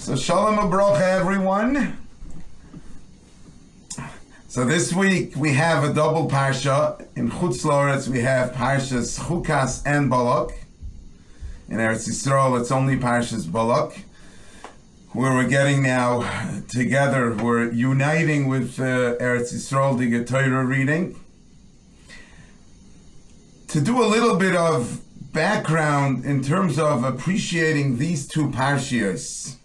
So Shalom Ubrocha, everyone. So this week we have a double Parsha. In Chutz La'aretz we have Parshas Chukas and Balak. In Eretz Yisrael it's only Parshas Balak, where we're getting now together. We're uniting with Eretz Yisrael to get Torah reading. To do a little bit of background in terms of appreciating these two Parshios.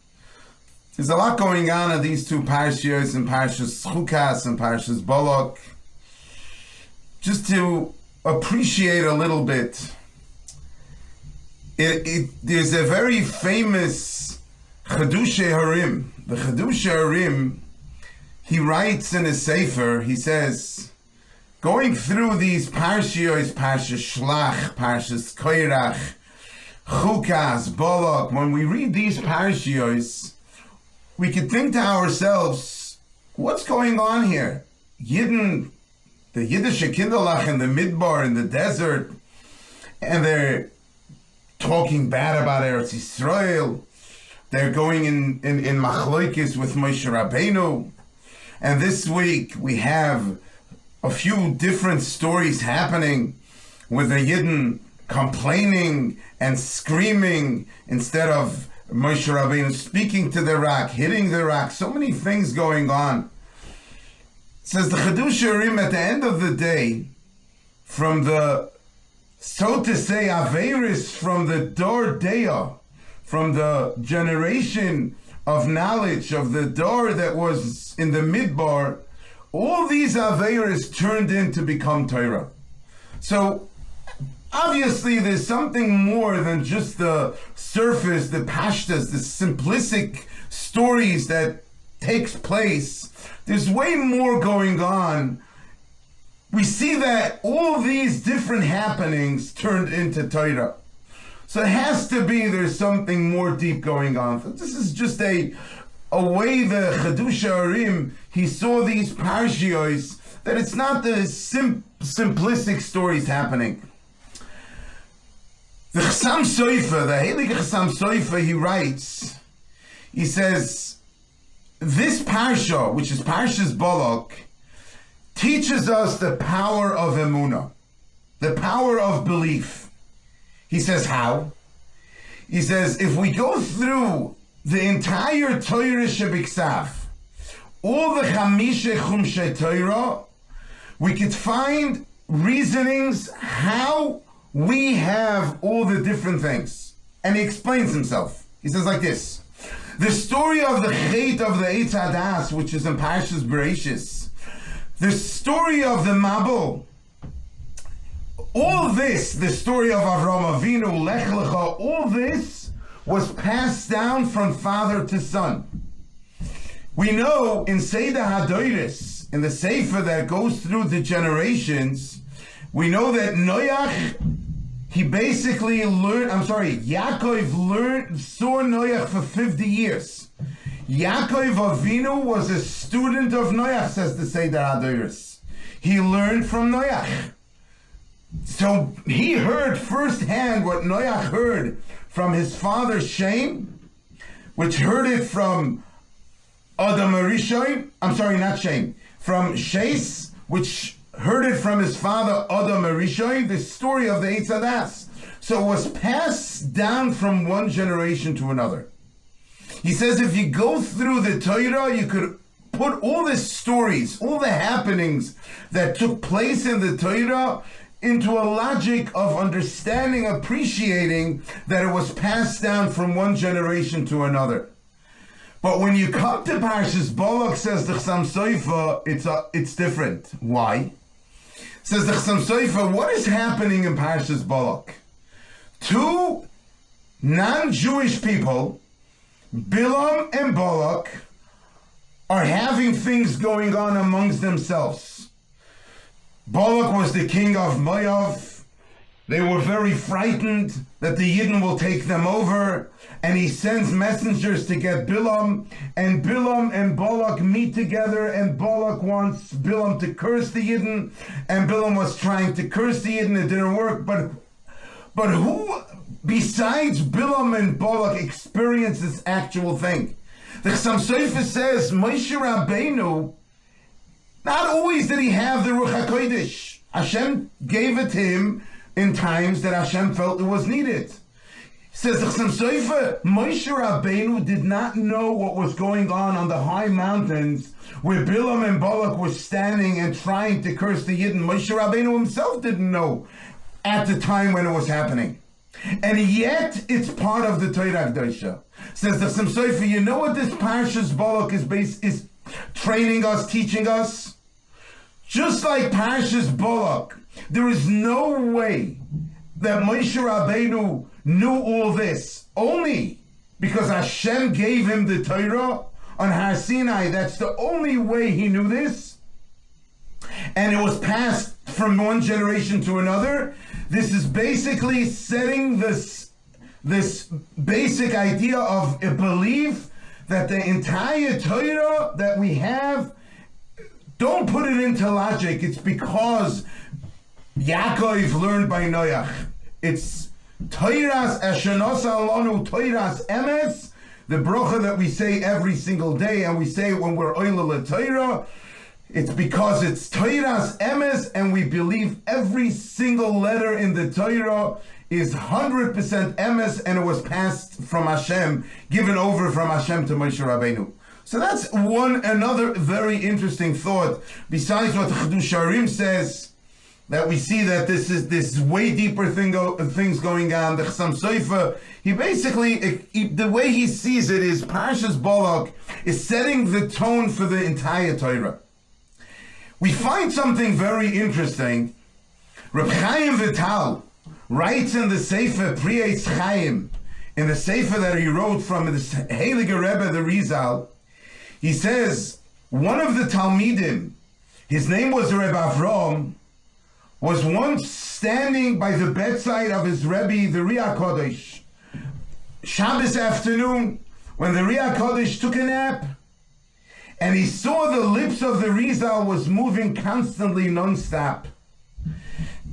There's a lot going on in these two Parshios, in Parshas Chukas and Parshas Balak. Just to appreciate a little bit, there's a very famous Chiddushei Harim. The Chiddushei Harim, he writes in his Sefer, he says, going through these Parshios, Parshas Shlach, Parshas Koirach, Chukas, Balak, when we read these Parshios, we could think to ourselves, what's going on here? The Yiddish Kindalach in the Midbar, in the desert, and they're talking bad about Eretz Yisrael. They're going in Machloikis with Moshe Rabbeinu. And this week we have a few different stories happening with the Yidden complaining and screaming instead of Moshe Rabbeinu speaking to the rock, hitting the rock, so many things going on. It says the Chiddushei Harim at the end of the day, from the, so to say, Averis, from the Dor Deah, from the generation of knowledge of the Dor that was in the Midbar, all these Averis turned in to become Torah. So, obviously, there's something more than just the surface, the pashtas, the simplistic stories that takes place. There's way more going on. We see that all these different happenings turned into Torah. So it has to be there's something more deep going on. So this is just a way the Chiddushei Harim, he saw these parshios, that it's not the simplistic stories happening. The Chassam Sofer, the Heilige Chassam Sofer, he writes, he says, this Parsha, which is Parshas Balak, teaches us the power of Emunah, the power of belief. He says, how? He says, if we go through the entire Torah Shebiksav, all the Chamishe Chumshei Torah, we could find reasonings how we have all the different things. And he explains himself. He says like this, the story of the Chet of the Eitz Hadas, which is in Parshas Bereishis, the story of the Mabul, all this, the story of Avraham Avinu, Lech Lecha, all this was passed down from father to son. We know in Seder HaDoros, in the Sefer that goes through the generations, we know that Noach, he basically Yaakov saw Noach for 50 years. Yaakov Avinu was a student of Noach, says the Seder HaDoros. He learned from Noach. So he heard firsthand what Noach heard from his father Shem, which heard it from Adam Arishoy, from Shes, which heard it from his father Adam Arishoy, the story of the Eitz Hadas. So it was passed down from one generation to another. He says if you go through the Torah, you could put all the stories, all the happenings that took place in the Torah into a logic of understanding, appreciating that it was passed down from one generation to another. But when you come to Parshas Balak, says the Chassam Sofer, it's different. Why? Says the Chassam Sofer, what is happening in Parshas Balak? Two non-Jewish people, Bilam and Balak, are having things going on amongst themselves. Balak was the king of Moav. They were very frightened that the Yidden will take them over, and he sends messengers to get Bilam, and Bilam and Balak meet together, and Balak wants Bilam to curse the Yidden, and Bilam was trying to curse the Yidden, it didn't work, but who besides Bilam and Balak experienced this actual thing? The Chassam Sofer says, Moshe Rabbeinu, not always did he have the Ruach HaKodesh. Hashem gave it to him in times that Hashem felt it was needed. Says the Chassam Sofer, Moshe Rabbeinu did not know what was going on the high mountains where Bilam and Balak were standing and trying to curse the Yidden. Moshe Rabbeinu himself didn't know at the time when it was happening. And yet, it's part of the Torah Kedosha. Says the Chassam Sofer, you know what this Parshas Balak is training us, teaching us? Just like Parshas Balak, there is no way that Moshe Rabbeinu knew all this only because Hashem gave him the Torah on Har Sinai. That's the only way he knew this. And it was passed from one generation to another. This is basically setting this basic idea of a belief that the entire Torah that we have, don't put it into logic. It's because Yaakov learned by Noach. It's Toiras Eshenos Alonu Toiras Emes, the bracha that we say every single day, and we say when we're Oilel Torah. It's because it's Toiras Emes, and we believe every single letter in the Torah is 100% Emes, and it was passed from Hashem, given over from Hashem to Moshe Rabbeinu. So that's another very interesting thought. Besides what Chidush Harim says, that we see that this way deeper things going on. The Chassam Sofer, he basically, the way he sees it is Parshas Balak is setting the tone for the entire Torah. We find something very interesting. Reb Chaim Vital writes in the Sefer Parshas Chaim, in the Sefer that he wrote from the Heilige Rebbe, the Rizal, he says, one of the Talmidim, his name was Reb Avram, was once standing by the bedside of his Rebbe, the Ruach HaKodesh, Shabbos afternoon, when the Ruach HaKodesh took a nap, and he saw the lips of the Rizal was moving constantly, non-stop.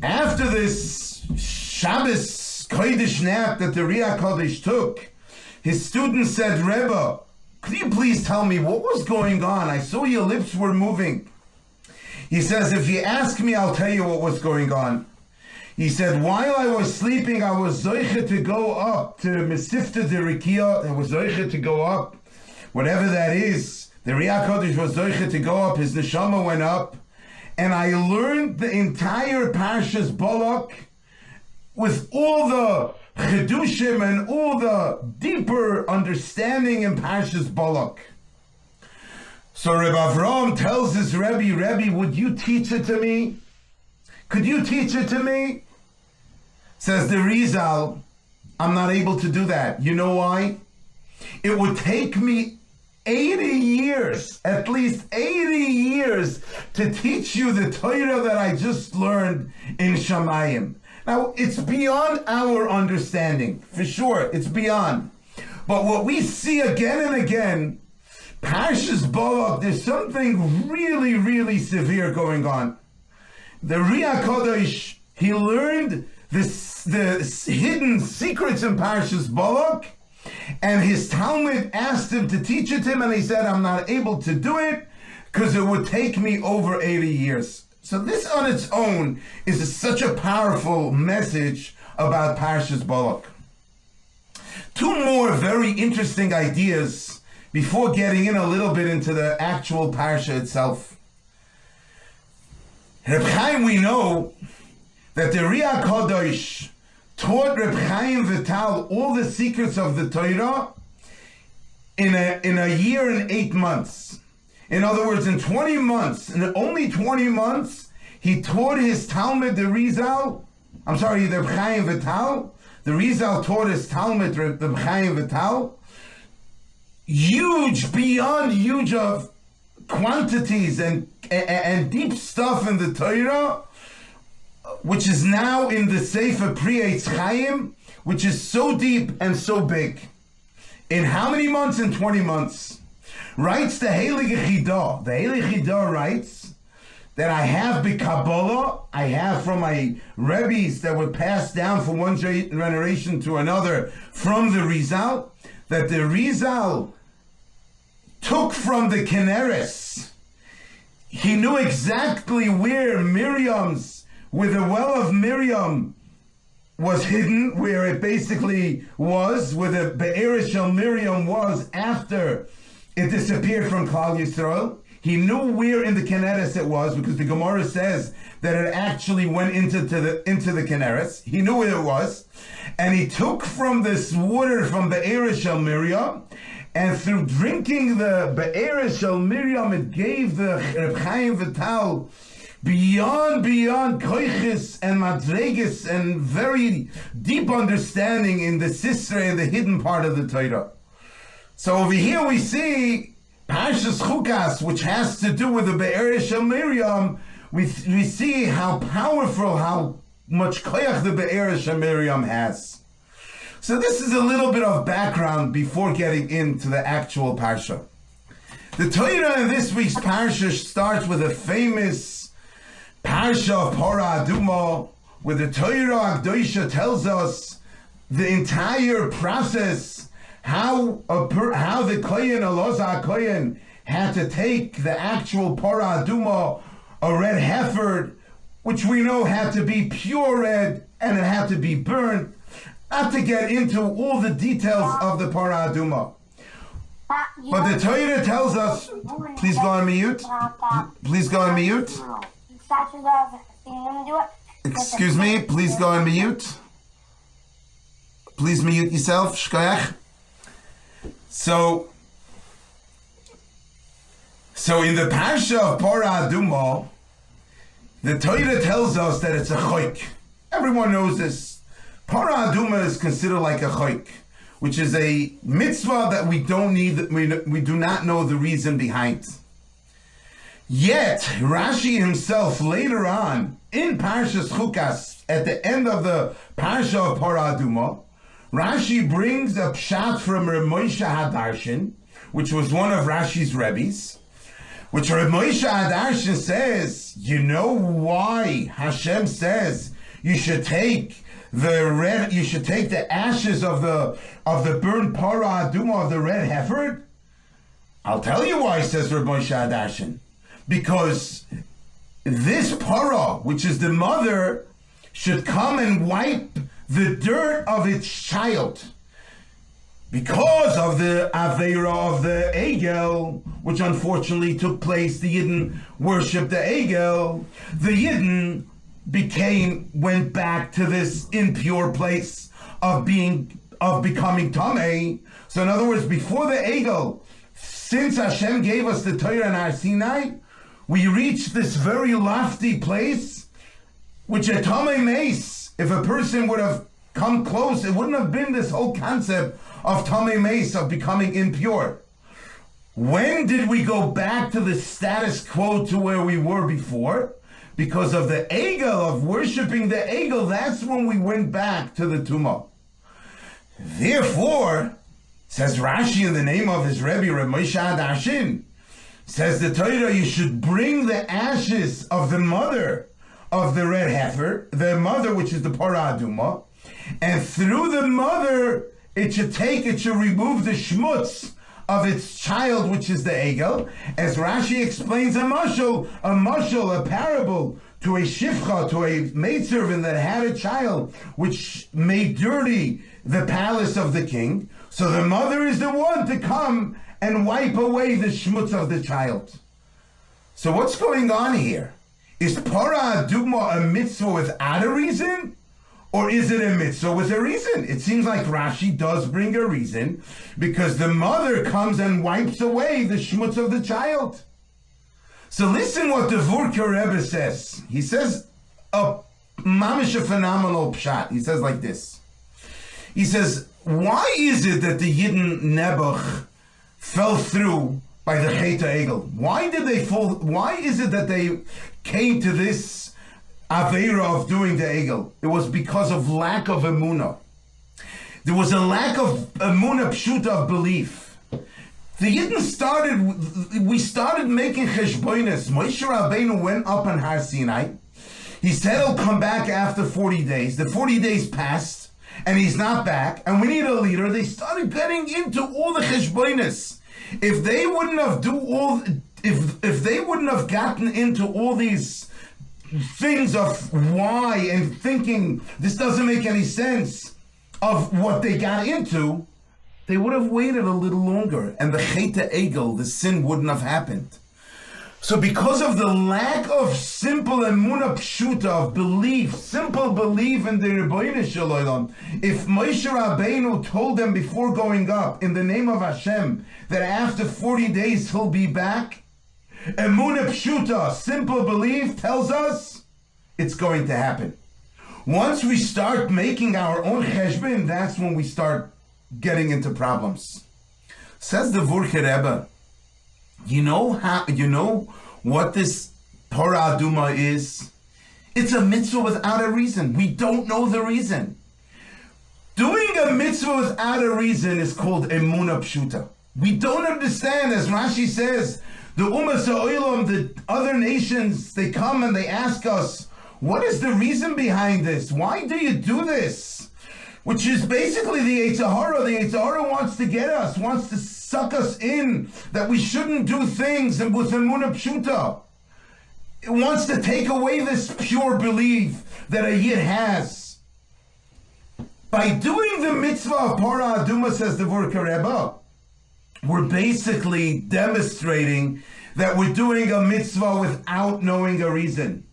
After this Shabbos Kodesh nap that the Ruach HaKodesh took, his student said, Rebbe, could you please tell me what was going on? I saw your lips were moving. He says, if you ask me, I'll tell you what was going on. He said, while I was sleeping, I was zoiche to go up to Mesifta de Rikia. I was zoiche to go up, whatever that is. The Ruach HaKodesh was zoiche to go up. His neshama went up. And I learned the entire Parshas Balak with all the chedushim and all the deeper understanding in Parshas Balak. So Reb Avram tells his Rebbe, would you teach it to me? Could you teach it to me? Says the Rizal, I'm not able to do that. You know why? It would take me 80 years, at least 80 years, to teach you the Torah that I just learned in Shamayim. Now, it's beyond our understanding, for sure, it's beyond. But what we see again and again, Parshas Balak, there's something really, really severe going on. The Ruach HaKodesh, he learned the hidden secrets in Parshas Balak, and his Talmud asked him to teach it to him, and he said, I'm not able to do it because it would take me over 80 years. So this on its own is such a powerful message about Parshas Balak. Two more very interesting ideas before getting in a little bit into the actual Parsha itself. Reb Chaim, we know that the Ruach HaKodesh taught Reb Chaim Vital all the secrets of the Torah in a year and 8 months. In other words, in 20 months, in only 20 months, he taught his Talmud, the Rizal, the Reb Chaim Vital. The Rizal taught his Talmud, Reb Chaim Vital, huge, beyond huge of quantities and deep stuff in the Torah, which is now in the Sefer Parshas Chaim, which is so deep and so big. In how many months? In 20 months. Writes the Heilige Chidah. The Heilige Chidah writes that I have the Kabbalah, I have from my Rebbes that were passed down from one generation to another from the Rizal, that the Rizal took from the Kinneret. He knew exactly where the well of Miriam was hidden, where it basically was, where the Be'er Shel Miriam was after it disappeared from Klal Yisrael. He knew where in the Kinneret it was, because the Gemara says that it actually went into the Kinneret. He knew where it was, and he took from this water from Be'er Shel Miriam, and through drinking the Be'er Shel Miriam, it gave the Reb Chaim Vital beyond koiches and madreges and very deep understanding in the Sisra and the hidden part of the Torah. So over here we see Parshas Chukas, which has to do with the Be'er Shel Miriam. We see how powerful, how much koyach the Be'er Shel Miriam has. So this is a little bit of background before getting into the actual Parsha. The Torah in this week's Parsha starts with a famous Parsha of Parah Adumah, where the Torah Akdosha tells us the entire process, how the Kohen, Elazar Kohen, had to take the actual Parah Adumah, a red heifer, which we know had to be pure red, and it had to be burnt. Not to get into all the details of the Parah Adumah. But the Torah tells us, please go on mute. Please go on mute. Excuse me, please go on mute. Please mute yourself, shkoyach. So in the Parsha of Parah Adumah, the Torah tells us that it's a choik. Everyone knows this. Parah Adumah is considered like a choik, which is a mitzvah that we do not know the reason behind. Yet, Rashi himself later on, in Parshas Chukas, at the end of the Parsha of Parah Adumah, Rashi brings a pshat from Reb Moshe Hadarshan, which was one of Rashi's Rebbes, which Reb Moshe Hadarshan says, you know why Hashem says you should take the ashes of the burnt Parah Adumah of the red heifer? I'll tell you why, says Reb Moshe Hadarshan. Because this Parah, which is the mother, should come and wipe the dirt of its child. Because of the Aveira of the Egel, which unfortunately took place, the Yidden worshipped the Egel. The Yidden went back to this impure place of becoming Tameh. So in other words, before the Egel, since Hashem gave us the Torah and Har Sinai, we reached this very lofty place, which a Tameh Meis, if a person would have come close, it wouldn't have been this whole concept of Tameh Meis, of becoming impure. When did we go back to the status quo to where we were before? Because of the Egel, of worshipping the Egel, that's when we went back to the Tumah. Therefore, says Rashi in the name of his Rebbe, Reb Moshe Hadarshan, says the Torah, you should bring the ashes of the mother of the red heifer, the mother which is the Parah Adumah, and through the mother, it should remove the shmutz of its child, which is the Egel, as Rashi explains a mashal, a parable to a shifcha, to a maidservant that had a child, which made dirty the palace of the king. So the mother is the one to come and wipe away the shmutz of the child. So what's going on here? Is Parah Adumah a mitzvah without a reason? Or is it a mitzvah with a reason? It seems like Rashi does bring a reason, because the mother comes and wipes away the shmutz of the child. So listen what the Vurka Rebbe says. He says a mamish, a phenomenal pshat. He says like this. He says, why is it that the Yidden Nebuch fell through by the Chet Egel? Why did they fall? Why is it that they came to this Aveira of doing the Egel? It was because of lack of Emunah. There was a lack of Emunah, pshuta, of belief. The Yidden started making cheshbonis. Moshe Rabbeinu went up on Har Sinai. He said he'll come back after 40 days. The 40 days passed, and he's not back, and we need a leader. They started getting into all the cheshbonis. If they wouldn't have gotten into all these things of why and thinking this doesn't make any sense of what they got into, they would have waited a little longer, and the Cheta Egel, the sin, wouldn't have happened. So because of the lack of simple Emunah Pshuta, of belief, simple belief in the Rebbeinu Shalom, if Moshe Rabbeinu told them before going up, in the name of Hashem, that after 40 days he'll be back, Emunah Pshuta, simple belief, tells us it's going to happen. Once we start making our own cheshbon, that's when we start getting into problems. Says the Vurche Rebbe, you know what this Parah Adumah is? It's a mitzvah without a reason. We don't know the reason. Doing a mitzvah without a reason is called Emunah Pshuta. We don't understand, as Rashi says, the Ummah Ha'olam, the other nations, they come and they ask us, what is the reason behind this? Why do you do this? Which is basically the Yetzer Hara. The Yetzer Hara wants to get us, wants to suck us in, that we shouldn't do things and with Emunah Pshuta. It wants to take away this pure belief that a Yid has. By doing the mitzvah of Parah Adumah, says the Vurche Rebbe, we're basically demonstrating that we're doing a mitzvah without knowing a reason.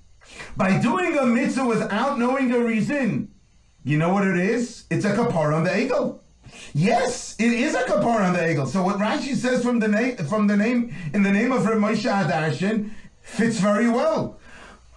By doing a mitzvah without knowing a reason, you know what it is? It's a kapara on the egel. Yes, it is a kapara on the egel. So what Rashi says in the name of Reb Moshe Adarshan fits very well.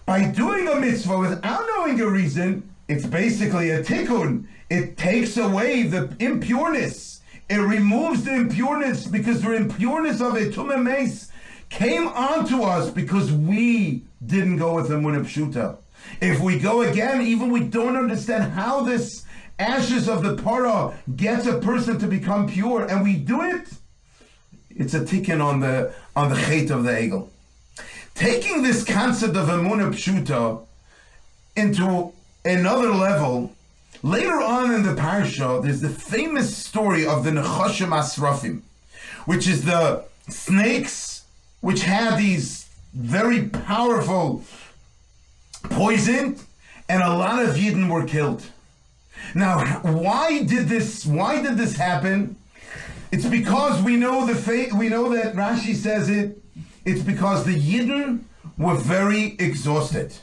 By doing a mitzvah without knowing a reason, it's basically a tikkun. It takes away the impureness. It removes the impureness, because the impureness of a tumah meis came onto us because we didn't go with Emunah Pshuta. If we go again, even we don't understand how this ashes of the parah gets a person to become pure, and we do it, it's a tikkun on the chet of the egel. Taking this concept of Emunah Pshuta into another level, later on in the Parsha, there's the famous story of the Nechashim Asrafim, which is the snakes which had these very powerful poison, and a lot of Yidden were killed. Now, why did this happen? It's because we know that Rashi says it's because the Yidden were very exhausted.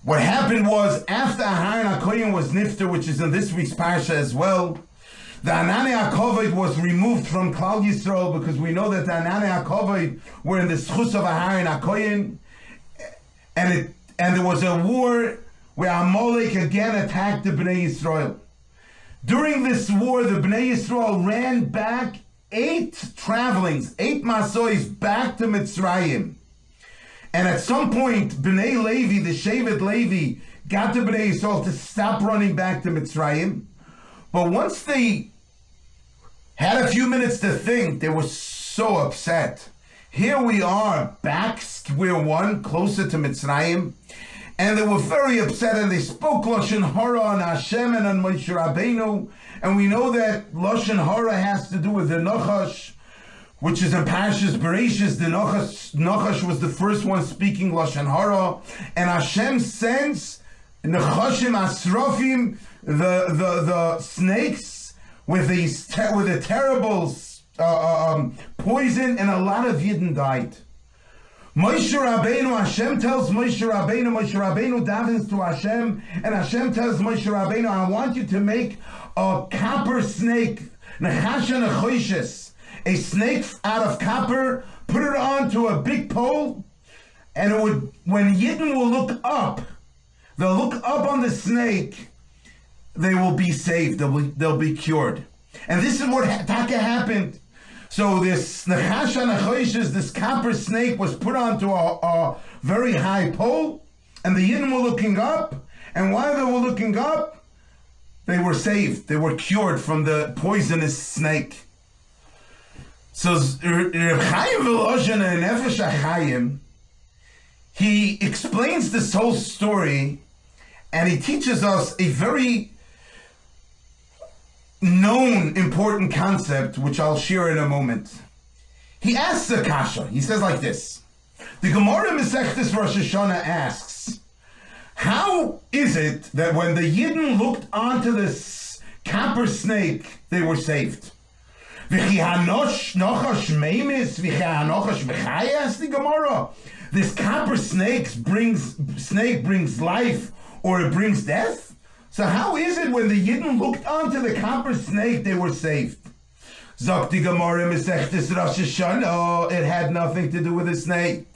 What happened was, after Aharon HaKohen was nifter, which is in this week's Parsha as well, the Ananei HaKovod was removed from Klal Yisrael, because we know that the Ananei HaKovod were in the schus of Aharon HaKohen, and there was a war where Amalek again attacked the Bnei Yisrael. During this war, the Bnei Yisrael ran back 8 masois back to Mitzrayim. And at some point, Bnei Levi, the Shevet Levi, got the Bnei Yisrael to stop running back to Mitzrayim. But once they had a few minutes to think, they were so upset. Here we are, back square one, closer to Mitzrayim, and they were very upset, and they spoke Lashon Hara on Hashem and on Moshe Rabbeinu, and we know that Lashon Hara has to do with the Nachash, which is in Parshas Bereshis. The Nachash was the first one speaking Lashon Hara, and Hashem sends Nechashim Asrafim, the snakes, with a terrible poison, and a lot of Yidden died. Moshe Rabbeinu, Hashem tells Moshe Rabbeinu davens to Hashem, and Hashem tells Moshe Rabbeinu, I want you to make a copper snake, Nechasha Nechoshes, a snake out of copper, put it onto a big pole, and it would, when Yidden will look up, they'll look up on the snake, they will be saved, they'll be cured. And this is what Taka happened. So this Nechasha Nechoshes, this copper snake, was put onto a very high pole, and the Yidden were looking up, and while they were looking up, they were saved. They were cured from the poisonous snake. So Reb Chaim Volozhin in Nefesh HaChaim, he explains this whole story, and he teaches us a very known important concept, which I'll share in a moment. he asks a kasha. He says like this. The Gemara Masechtes Rosh Hashanah asks, how is it that when the Yidden looked onto this copper snake, they were saved? The Gemara. This copper snake brings life, or it brings death? So how is it when the Yidden looked onto the copper snake, they were saved? Zok the Gemara Masechtes Rosh Hashanah, it had nothing to do with the snake.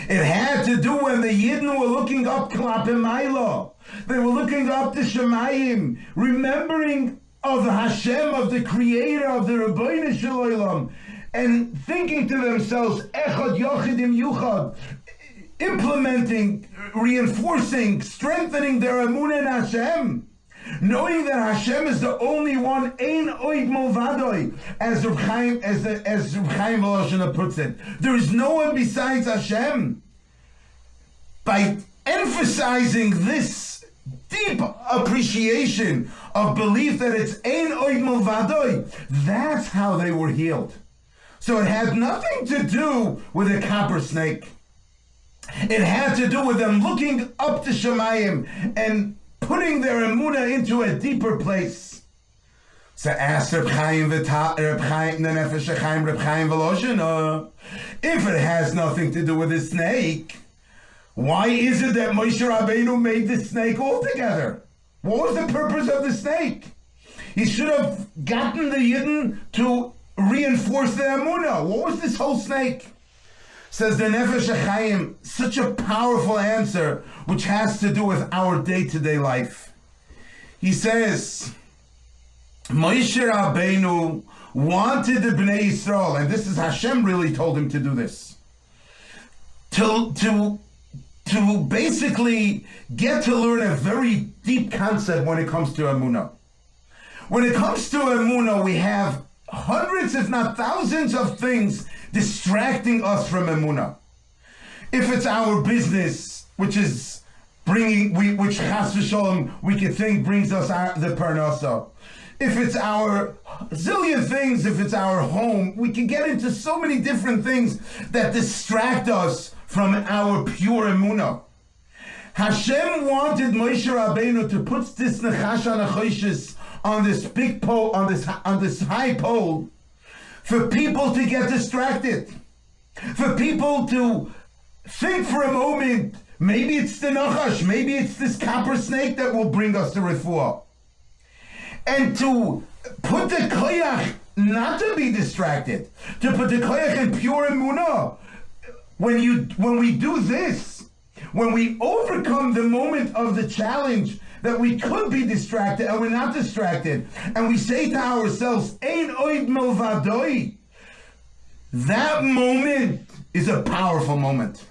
It had to do when the Yidden were looking up Klapim Maila. They were looking up to Shemayim, remembering of the Hashem, of the Creator, of the Rabbeinu Shalom, and thinking to themselves, Echad Yochidim Yuchad, implementing, reinforcing, strengthening their Emunah in Hashem, knowing that Hashem is the only one, Ein Oid Movadoi, as Reb Chaim Lashon puts it. There is no one besides Hashem. By emphasizing this deep appreciation of belief that it's Ein Oid Movadoi, that's how they were healed. So it had nothing to do with a copper snake. It had to do with them looking up to Shemayim and putting their Emunah into a deeper place. So ask Reb Chaim Veloshin, if it has nothing to do with the snake, why is it that Moshe Rabbeinu made the snake altogether? What was the purpose of the snake? He should have gotten the Yidden to reinforce their Emunah. What was this whole snake? Says the Nefesh HaChaim, such a powerful answer, which has to do with our day-to-day life. He says, Moshe Rabbeinu wanted the Bnei Yisrael, and this is Hashem really told him to do this, to basically get to learn a very deep concept when it comes to Emunah. When it comes to Emunah, we have hundreds, if not thousands, of things distracting us from Emunah. If it's our business, which is which Chas v'Sholom we could think brings us the Parnasa. If it's our zillion things, if it's our home, we can get into so many different things that distract us from our pure Emunah. Hashem wanted Moshe Rabbeinu to put this Nechash HaNachoshes on this big pole, on this high pole, for people to get distracted, for people to think for a moment, maybe it's the Nachash, maybe it's this copper snake that will bring us to Refuah. And to put the koyach not to be distracted, to put the koyach in pure emunah. When we do this, when we overcome the moment of the challenge that we could be distracted and we're not distracted, and we say to ourselves, Ein oid milvadoi, that moment is a powerful moment.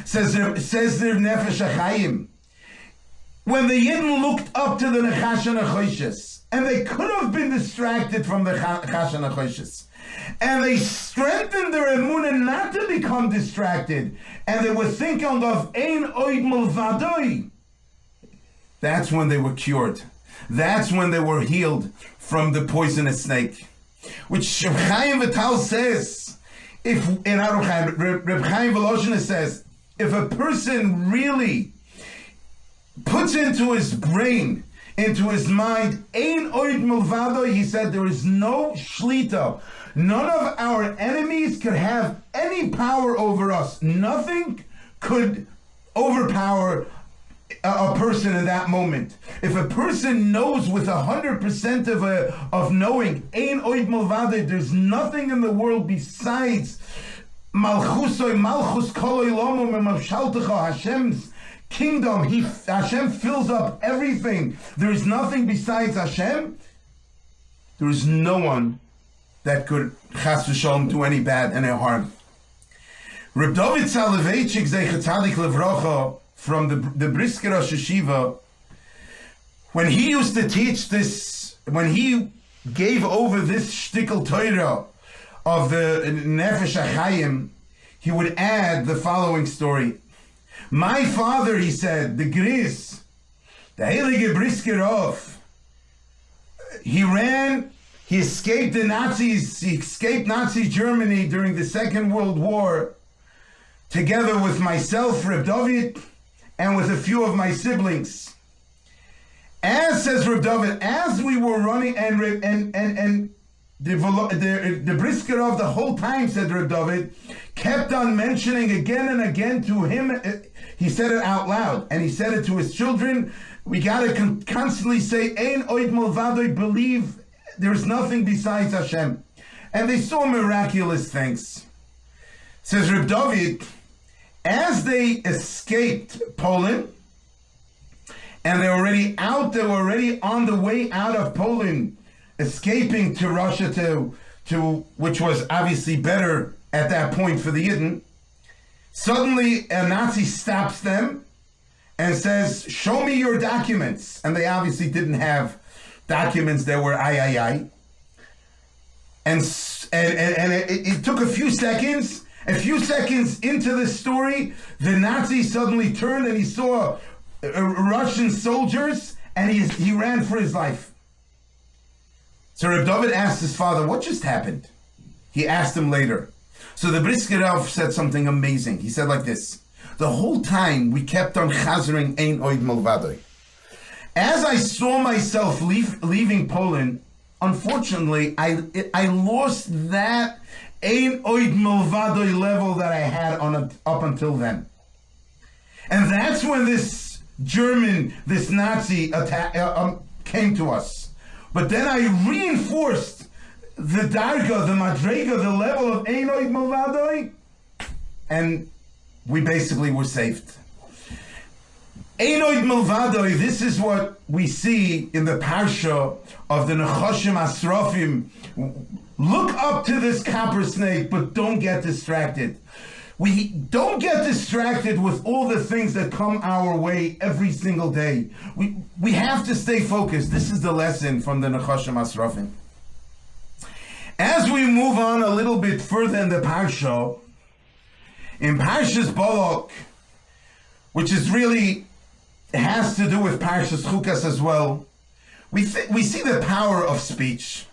Says the Nefesh HaChaim, when the Yidden looked up to the Nechash HaNachoshes, and they could have been distracted from the Nechash HaNachoshes, and they strengthened their emunah not to become distracted, and they were thinking of Ein oid milvadoi, that's when they were cured. That's when they were healed from the poisonous snake. Which Reb Chaim Vital says, Reb Chaim Volozhin says, if a person really puts into his brain, into his mind, Ein oid milvado, he said there is no shlita. None of our enemies could have any power over us. Nothing could overpower a person in that moment. If a person knows with 100% of knowing, Ein oid milvado, there's nothing in the world besides Malchus koloi lomo memavshaltecha, Hashem's kingdom. Hashem fills up everything. There is nothing besides Hashem. There is no one that could chas v'sholom do any bad, any harm. Reb David Soloveitchik Zeichet Tzadik Levrocha from the Brisker Rosh Yeshiva, when he used to teach this, when he gave over this shtickle Torah of the Nefesh HaChaim, he would add the following story. My father, he said, the Gris, the Heilige Briskerov, he He escaped the Nazis. He escaped Nazi Germany during the Second World War, together with myself, Reb David, and with a few of my siblings. As says Reb David, as we were running, and the brisker of the whole time, said Reb David, kept on mentioning again and again to him. He said it out loud, and he said it to his children. We got to constantly say, Ein oid milvadoi, believe there's nothing besides Hashem. And they saw miraculous things. Says Reb David, as they escaped Poland, and they were already on the way out of Poland, escaping to Russia, to which was obviously better at that point for the Yidden. Suddenly a Nazi stops them and says, show me your documents. And they obviously didn't have documents that were I. And it took a few seconds. A few seconds into the story, the Nazi suddenly turned and he saw Russian soldiers, and he ran for his life. So Reb David asked his father, what just happened? He asked him later. So the Brisker Rav said something amazing. He said like this: the whole time we kept on chazering Ein Oid Milvadoi. As I saw myself leaving Poland, unfortunately, I lost that Ein Oid Milvadoi level that I had up until then. And that's when this Nazi attack came to us. But then I reinforced the darga, the madrega, the level of Ein Oid Milvadoi, and we basically were saved. Ein Oid Milvadoi, this is what we see in the Parsha of the Nechashim Asrafim. Look up to this copper snake, but don't get distracted. We don't get distracted with all the things that come our way every single day. We have to stay focused. This is the lesson from the Nechashim Asrafim. As we move on a little bit further in the Parsha, in Parshas Balak, which is really has to do with Parshas Chukas as well, we see the power of speech.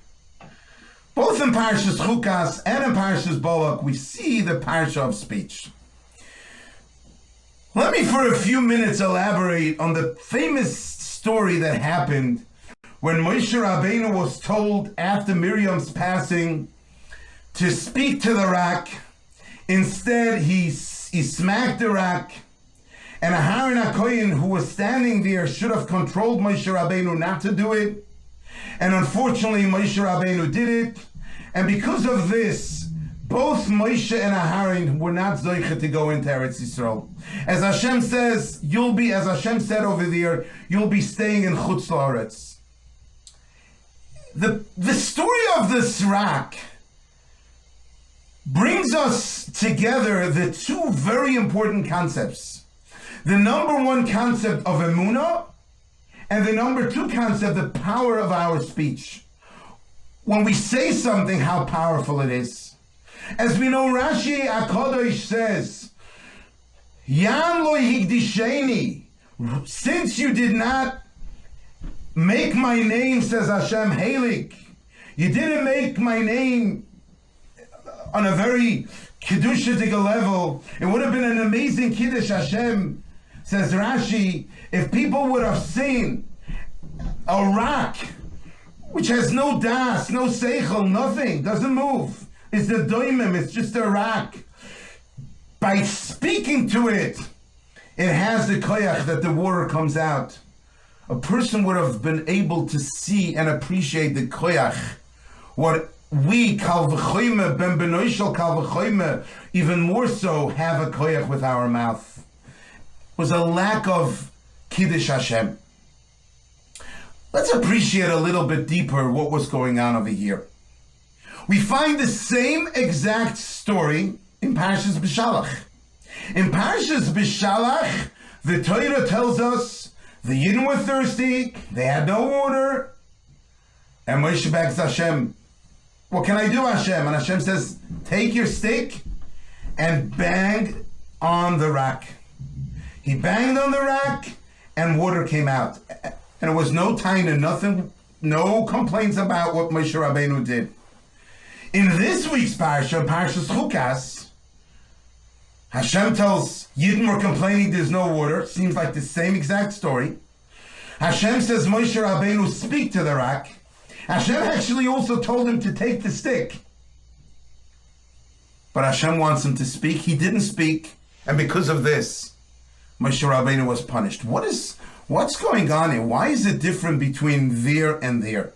Both in Parshas Chukas and in Parshas Balak, we see the Parsha of speech. Let me for a few minutes elaborate on the famous story that happened when Moshe Rabbeinu was told after Miriam's passing to speak to the rock. Instead, he smacked the rock, and Aharon HaKohen, who was standing there, should have controlled Moshe Rabbeinu not to do it. And unfortunately, Moshe Rabbeinu did it. And because of this, both Moshe and Aharon were not zoiche to go into Eretz Yisrael. As Hashem says, as Hashem said over there, you'll be staying in Chutz La'aretz. The story of this rock brings us together the two very important concepts. The number one concept of Emunah, and the number two concept, the power of our speech. When we say something, how powerful it is. As we know, Rashi HaKadosh says, Yan lo higdisheni, since you did not make my name, says Hashem, Halik, you didn't make my name on a very Kiddushah level, it would have been an amazing Kiddush. Hashem, says Rashi, if people would have seen a rock which has no das, no seichel, nothing, doesn't move, it's the doimim, it's just a rock. By speaking to it, it has the koyach that the water comes out. A person would have been able to see and appreciate the koyach, what we, kal v'choyme, ben benoishal kal v'choyme, even more so have a koyach with our mouth. It was a lack of Kiddush Hashem. Let's appreciate a little bit deeper what was going on over here. We find the same exact story in Parshas Balak. In Parshas Balak, the Torah tells us the Yidden were thirsty, they had no water, and Moshe begs Hashem, what can I do, Hashem? And Hashem says, take your stick and bang on the rock. He banged on the rock, and water came out. And it was no taina, nothing no complaints about what Moshe Rabbeinu did. In this week's Parsha, Parshas Chukas, Hashem tells Yidden were complaining there's no water. Seems like the same exact story. Hashem says Moshe Rabbeinu speak to the rock. Hashem actually also told him to take the stick. But Hashem wants him to speak. He didn't speak. And because of this, Moshe Rabbeinu was punished. What's going on here? Why is it different between there and there?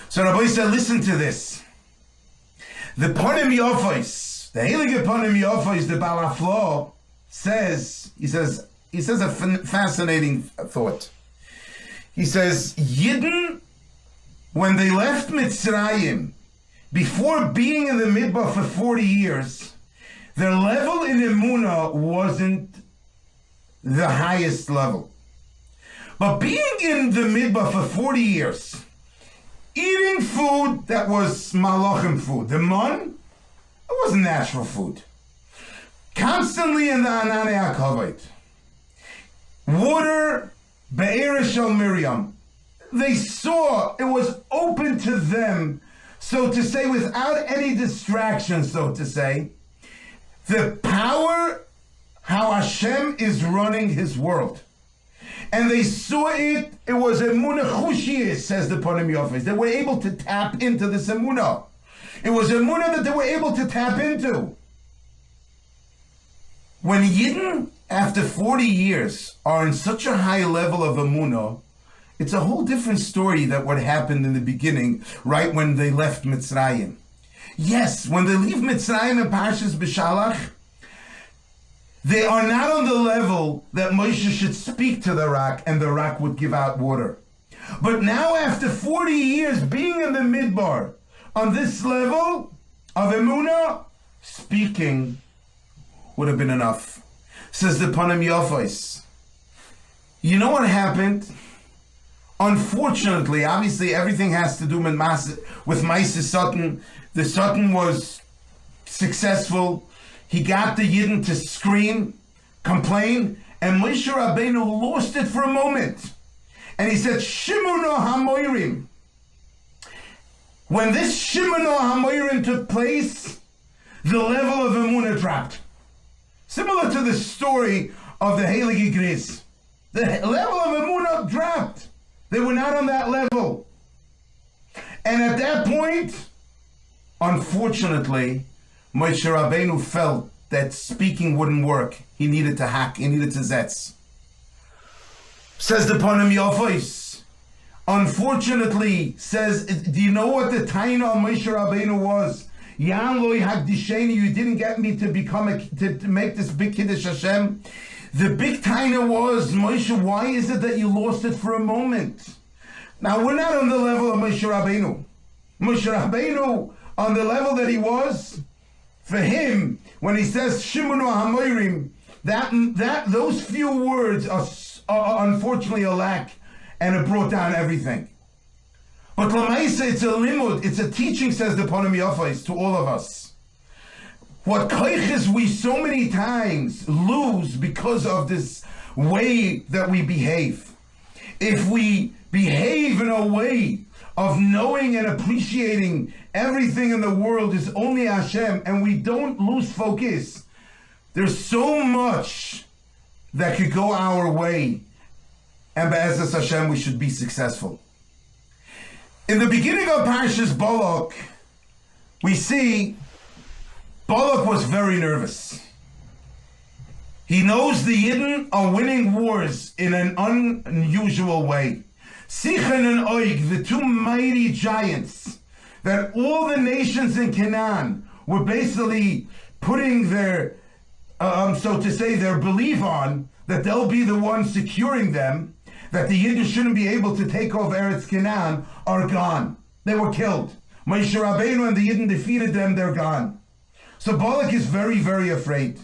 So Rabbi said, listen to this. The Ponim Yofos, the Heilige Ponim Yofos, the Balaflo, says a fascinating thought. He says, Yidden, when they left Mitzrayim, before being in the Midbar for 40 years, their level in Emunah wasn't the highest level. But being in the Midbar for 40 years, eating food that was malachim food, the man, it wasn't natural food. Constantly in the Ananei HaKavod. Water, Be'er Shel Miriam. They saw it was open to them, so to say, without any distractions, so to say, the power, how Hashem is running his world. And they saw it was Emunah Chushiyis, says the Ponim Yofes. They were able to tap into this Emunah. It was Emunah that they were able to tap into. When Yidden, after 40 years, are in such a high level of Emunah, it's a whole different story than what happened in the beginning, right when they left Mitzrayim. Yes, when they leave Mitzrayim in Parshas Balak, they are not on the level that Moshe should speak to the rock and the rock would give out water. But now, after 40 years being in the Midbar, on this level of Emunah, speaking would have been enough. Says the Ponim Yofos. You know what happened? Unfortunately, obviously everything has to do with Maaseh Satan. The Satan was successful. He got the Yidden to scream, complain, and Moshe Rabbeinu lost it for a moment. And he said, Shimuno HaMoirim. When this Shimuno HaMoirim took place, the level of Emunah dropped. Similar to the story of the Heilige Gris. The level of Emunah dropped. They were not on that level. And at that point, unfortunately, Moshe Rabbeinu felt that speaking wouldn't work. He needed to hack. He needed to zetz. Says the Ponim Yofos. Unfortunately, says, do you know what the taina of Moshe Rabbeinu was? Yan loy hagdisheni, you didn't get me to become to make this big Kiddush Hashem. The big taina was, Moshe, why is it that you lost it for a moment? Now, we're not on the level of Moshe Rabbeinu. Moshe Rabbeinu, on the level that he was, for him, when he says Shimuno HaMoirim, those few words are unfortunately a lack, and it brought down everything. But Lamaisa, it's a limud, it's a teaching, says the Ponim Yofos, to all of us. What koiches we so many times lose because of this way that we behave. If we behave in a way of knowing and appreciating everything in the world is only Hashem, and we don't lose focus, there's so much that could go our way, and Be'ezus Hashem, we should be successful. In the beginning of Parshas Balak, we see Balak was very nervous. He knows the Yidden are winning wars in an unusual way. Sichon and Oig, the two mighty giants that all the nations in Canaan were basically putting their, so to say, their belief on, that they'll be the ones securing them, that the Yidden shouldn't be able to take over Eretz Canaan, are gone. They were killed. Moshe Rabbeinu and the Yidden defeated them, they're gone. So Balak is very, very afraid.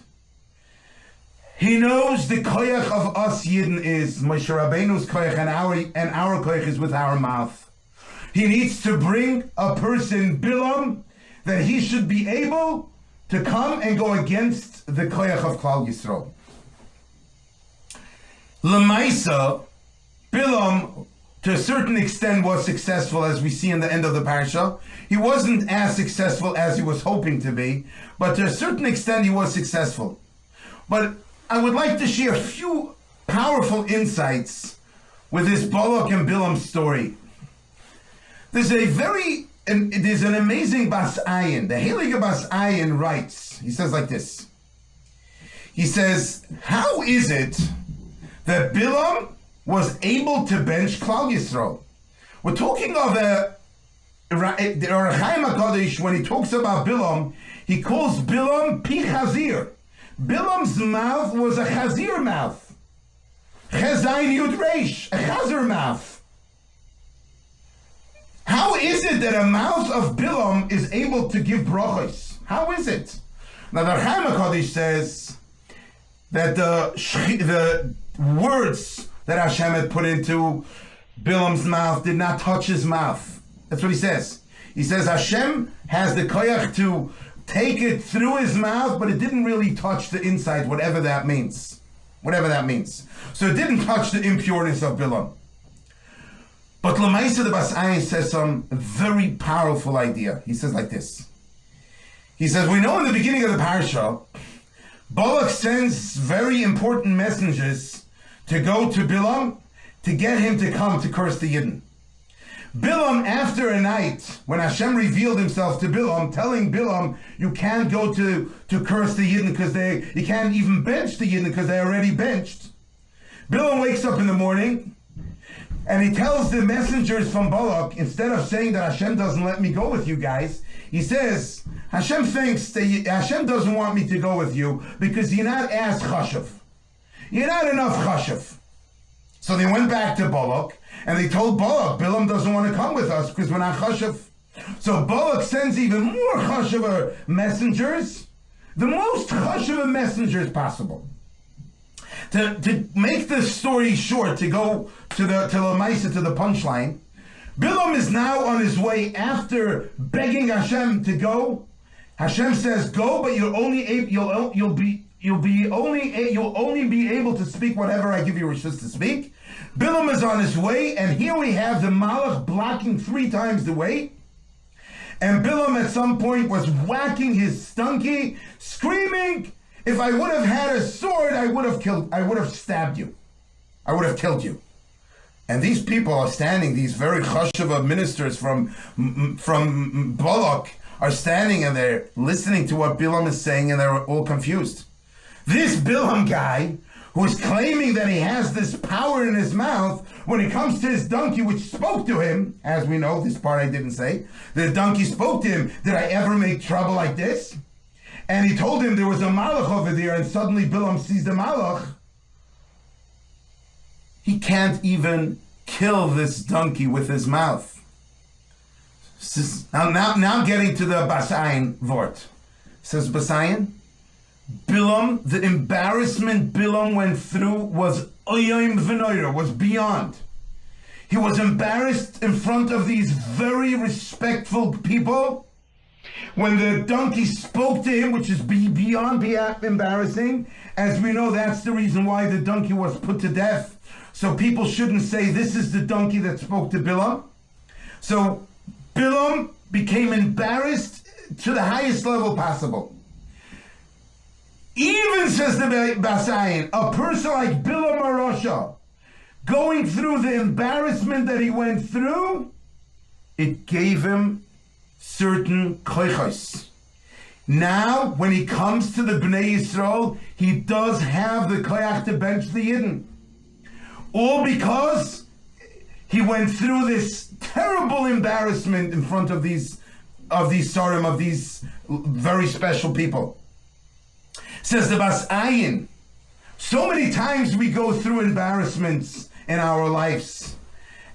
He knows the koyach of us Yidden is Moshe Rabbeinu's koyach, and our koyach is with our mouth. He needs to bring a person, Bilam, that he should be able to come and go against the koyach of Klal Yisrael. Lamaisa, Bilam to a certain extent was successful, as we see in the end of the Parsha. He wasn't as successful as he was hoping to be, but to a certain extent he was successful. But I would like to share a few powerful insights with this Balak and Bilam story. There's an amazing Bas Ayin. The Heilige Bas Ayin writes, he says like this. He says, how is it that Bilam was able to bench Klal Yisrael? We're talking of the Orach Chaim HaKadosh, when he talks about Bilam, he calls Bilam Pi Chazir. Bilam's mouth was a Chazir mouth. Chezayin Yud Reish, a Chazir mouth. How is it that a mouth of Bilam is able to give brachos? How is it? Now the Orach Chaim HaKadosh says that the words that Hashem had put into Bilam's mouth did not touch his mouth. That's what he says. He says Hashem has the koyach to take it through his mouth, but it didn't really touch the inside, whatever that means. Whatever that means. So it didn't touch the impureness of Bilam. But Lamaisa the Bas Ayin says some very powerful idea. He says like this. He says, we know in the beginning of the Parsha, Balak sends very important messengers to go to Bilam to get him to come to curse the Yidden. Bilam, after a night, when Hashem revealed himself to Bilam, telling Bilam, you can't go to curse the Yidden because you can't even bench the Yidden because they're already benched. Bilam wakes up in the morning and he tells the messengers from Balak, instead of saying that Hashem doesn't let me go with you guys, he says, Hashem thinks that Hashem doesn't want me to go with you because you're not as chashuv. You're not enough chashuv. So they went back to Balak and they told Balak, Bilam doesn't want to come with us because we're not chashuv. So Balak sends even more chashuv messengers, the most chashuv messengers possible. To make the story short, to go to the punchline, Bilam is now on his way after begging Hashem to go. Hashem says, "Go, but you'll only be able to speak whatever I give you rishus to speak." Bilam is on his way, and here we have the Malach blocking 3 times the way. And Bilam at some point was whacking his donkey, screaming, "If I would have had a sword, I would have stabbed you. I would have killed you." And these people are standing, these very chashuv ministers from Balak are standing and they're listening to what Bilam is saying and they're all confused. This Bilam guy, who is claiming that he has this power in his mouth, when it comes to his donkey, which spoke to him, as we know, this part I didn't say, the donkey spoke to him, "Did I ever make trouble like this?" And he told him there was a malach over there, and suddenly Bilam sees the malach. He can't even kill this donkey with his mouth. Now getting to the Bas Ayin vort. Says Bas Ayin, Bilam, the embarrassment Bilam went through was oyim v'noira, was beyond. He was embarrassed in front of these very respectful people. When the donkey spoke to him, which is beyond embarrassing, as we know, that's the reason why the donkey was put to death. So people shouldn't say this is the donkey that spoke to Bilam. So Bilam became embarrassed to the highest level possible. Even, says the Bas Ayin, a person like Bilam Arosha, going through the embarrassment that he went through, it gave him certain koichos. Now, when he comes to the Bnei Yisrael, he does have the koyach to bench the Yidden. All because he went through this terrible embarrassment in front of these sarim, of these very special people. Says the Bas Ayin, so many times we go through embarrassments in our lives,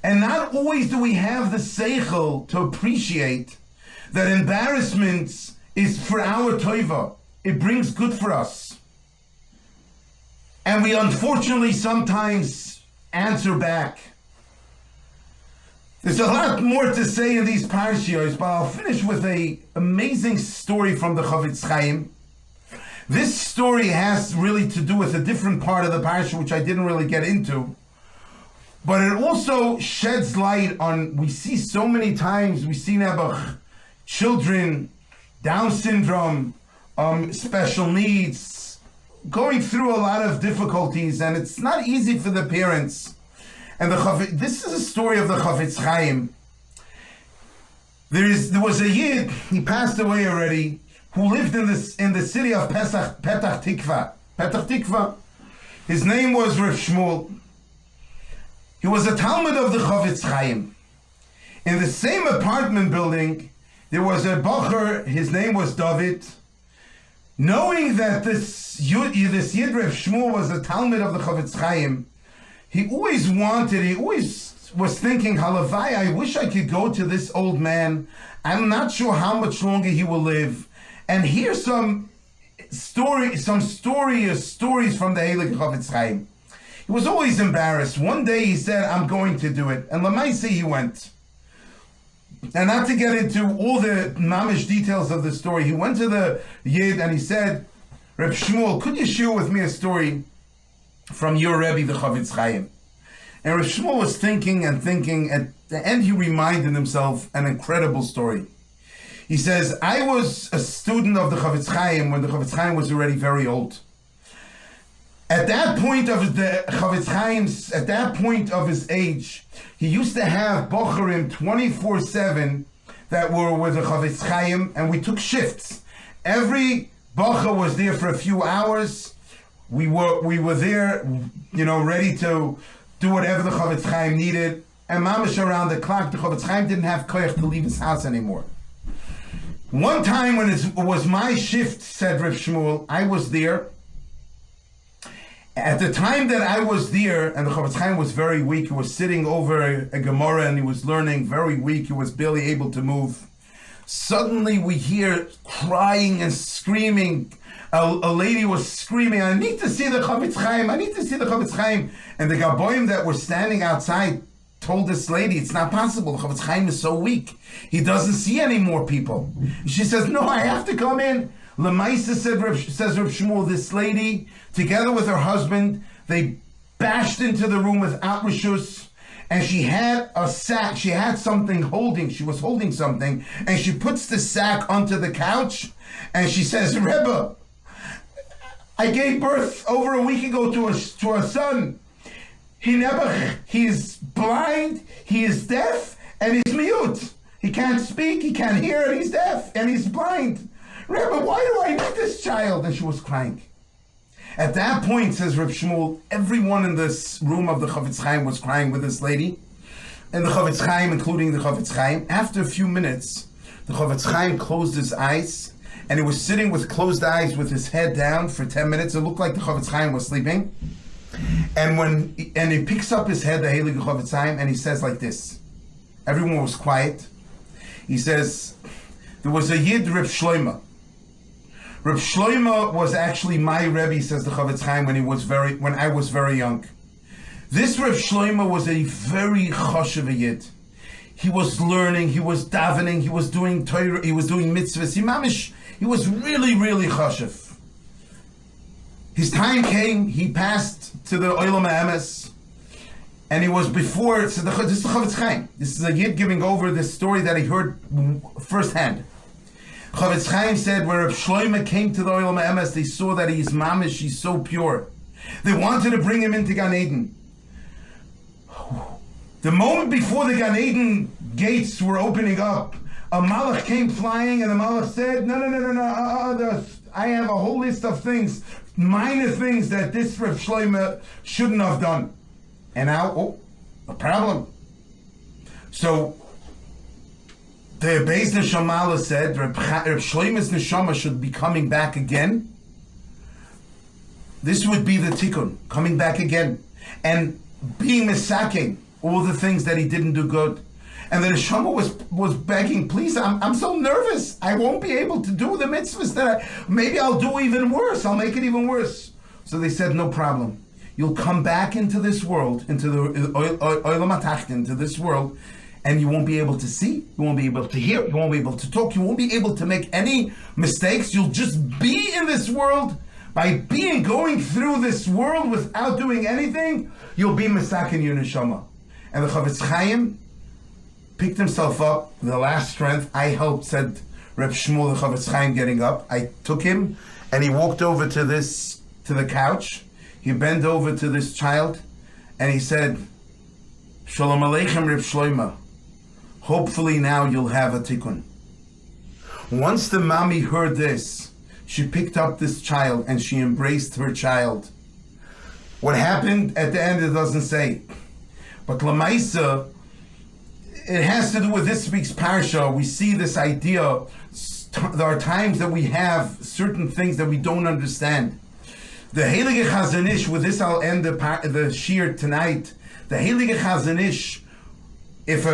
and not always do we have the seichel to appreciate that embarrassment is for our toiva. It brings good for us. And we unfortunately sometimes answer back. There's a lot more to say in these parshiyos, but I'll finish with an amazing story from the Chafetz Chaim. This story has really to do with a different part of the parsha, which I didn't really get into. But it also sheds light on, we see so many times, we see Nebuch, children, Down syndrome, special needs, going through a lot of difficulties, and it's not easy for the parents. And this is a story of the Chafetz Chaim. There was a Yid, he passed away already, who lived in the city of Petach Tikva. Petach Tikva. His name was Rav Shmuel. He was a Talmud of the Chafetz Chaim. In the same apartment building, there was a Bacher, his name was David. Knowing that this Yid Rav Shmuel was a Talmud of the Chafetz Chaim, he always was thinking, Halavai, I wish I could go to this old man. I'm not sure how much longer he will live, and hear some stories from the Heilig Chafetz Chaim. He was always embarrassed. One day he said, I'm going to do it. And Lamaisi he went. And not to get into all the mamish details of the story, he went to the Yid and he said, Reb Shmuel, could you share with me a story from your Rebbe, the Chafetz Chaim? And Reb Shmuel was thinking and thinking. At the end he reminded himself an incredible story. He says, I was a student of the Chafetz Chaim when the Chafetz Chaim was already very old. At that point of the Chafetz Chaim's, at that point of his age, he used to have bocharim 24/7 that were with the Chafetz Chaim, and we took shifts. Every bocher was there for a few hours. We were there, ready to do whatever the Chafetz Chaim needed. And mamash around the clock, the Chafetz Chaim didn't have koyach to leave his house anymore. One time when it was my shift, said Rav Shmuel, I was there. At the time that I was there, and the Chafetz Chaim was very weak, he was sitting over a Gemara and he was learning, very weak, he was barely able to move. Suddenly we hear crying and screaming. A lady was screaming, I need to see the Chafetz Chaim, I need to see the Chafetz Chaim. And the Gaboim that were standing outside told this lady, it's not possible, the Chafetz Chaim is so weak. He doesn't see any more people. She says, no, I have to come in. Lemaisa says Rav Shmuel, this lady, together with her husband, they bashed into the room without reshus, and she had a sack, she was holding something, and she puts the sack onto the couch, and she says, Rebbe, I gave birth over a week ago to a son. He is blind, he is deaf, and he's mute. He can't speak, he can't hear, and he's deaf, and he's blind. Rebbe, why do I need this child? And she was crying. At that point, says Reb Shmuel, everyone in this room of the Chafetz Chaim was crying with this lady. And the Chafetz Chaim, including the Chafetz Chaim. After a few minutes, the Chafetz Chaim closed his eyes, and he was sitting with closed eyes with his head down for 10 minutes. It looked like the Chafetz Chaim was sleeping. And he picks up his head, the Heilig Chafetz Chaim, and he says like this. Everyone was quiet. He says, there was a Yid, Reb Shloima. Reb Shloima was actually my Rebbe, says the Chafetz Chaim, when I was very young. This Reb Shloima was a very chashuv Yid. He was learning, he was davening, he was doing Torah, he was doing mitzvahs. He was really, really chashuv. His time came, he passed to the Olam HaEmes, and he was before, this is the Chafetz Chaim. This is a Yid giving over this story that he heard firsthand. Chafetz Chaim said, when Reb Shloima came to the Olam HaEmes, they saw that he's mamish, he's so pure. They wanted to bring him into Gan Eden. The moment before the Gan Eden gates were opening up, a malach came flying, and the malach said, no, I have a whole list of things, minor things that this Reb Shloima shouldn't have done. And now, a problem. So, the Beis Neshamala said Reb Shloima's Neshama should be coming back again. This would be the tikkun, coming back again. And being misaking all the things that he didn't do good. And the Neshama was begging, please, I'm so nervous. I won't be able to do the mitzvahs maybe I'll do even worse. I'll make it even worse. So they said, no problem. You'll come back into this world, into the Olam HaTachton, into this world, and you won't be able to see, you won't be able to hear, you won't be able to talk, you won't be able to make any mistakes. You'll just be in this world. By going through this world without doing anything, you'll be misakin your neshama. And the Chafetz Chaim picked himself up, the last strength. I helped, said Reb Shmuel, the Chafetz Chaim, getting up. I took him, and he walked over to the couch. He bent over to this child, and he said, Shalom Aleichem, Reb Shloima. Hopefully now you'll have a tikkun. Once the mommy heard this, she picked up this child and she embraced her child. What happened at the end, it doesn't say. But Lamaisa, it has to do with this week's Parsha. We see this idea. There are times that we have certain things that we don't understand. The Heilige Chazon Ish, with this I'll end the Shiur tonight. The Heilige Chazon Ish, if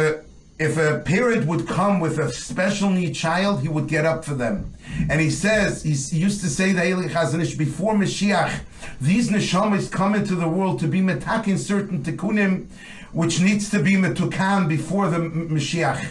a parent would come with a special need child, he would get up for them. And he says, he used to say, the Heilige Chazon Ish, before Mashiach, these neshamas come into the world to be metakin certain tikkunim, which needs to be metukan before the Mashiach.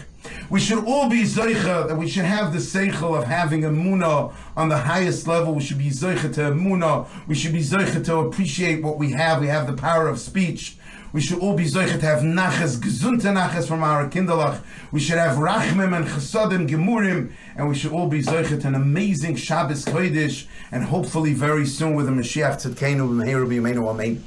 We should all be zoicha, that we should have the seichel of having Emunah on the highest level. We should be zoicha to Emunah. We should be zoicha to appreciate what we have. We have the power of speech. We should all be zoicha to have nachas, gesunte nachas from our kinderlach. We should have rachmim and chesadim, gemurim, and we should all be zoicha to an amazing Shabbos Kodesh, and hopefully very soon with the Mashiach Tzidkenu b'meheru b'yameinu, amen.